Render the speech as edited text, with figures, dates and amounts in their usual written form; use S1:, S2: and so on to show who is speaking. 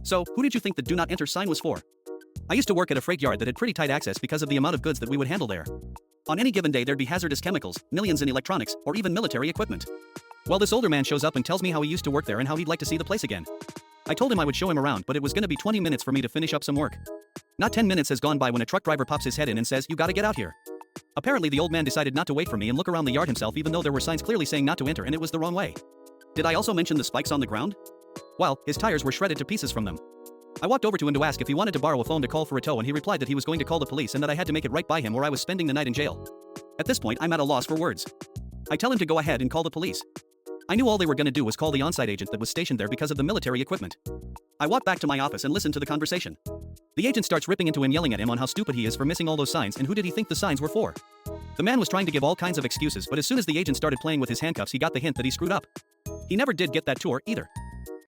S1: So, who did you think the do not enter sign was for? I used to work at a freight yard that had pretty tight access because of the amount of goods that we would handle there. On any given day there'd be hazardous chemicals, millions in electronics, or even military equipment. Well, this older man shows up and tells me how he used to work there and how he'd like to see the place again. I told him I would show him around, but it was gonna be 20 minutes for me to finish up some work. Not 10 minutes has gone by when a truck driver pops his head in and says, "You gotta get out here." Apparently the old man decided not to wait for me and look around the yard himself even though there were signs clearly saying not to enter and it was the wrong way. Did I also mention the spikes on the ground? Well, his tires were shredded to pieces from them. I walked over to him to ask if he wanted to borrow a phone to call for a tow and he replied that he was going to call the police and that I had to make it right by him or I was spending the night in jail. At this point I'm at a loss for words. I tell him to go ahead and call the police. I knew all they were gonna do was call the on-site agent that was stationed there because of the military equipment. I walk back to my office and listen to the conversation. The agent starts ripping into him yelling at him on how stupid he is for missing all those signs and who did he think the signs were for. The man was trying to give all kinds of excuses but as soon as the agent started playing with his handcuffs he got the hint that he screwed up. He never did get that tour either.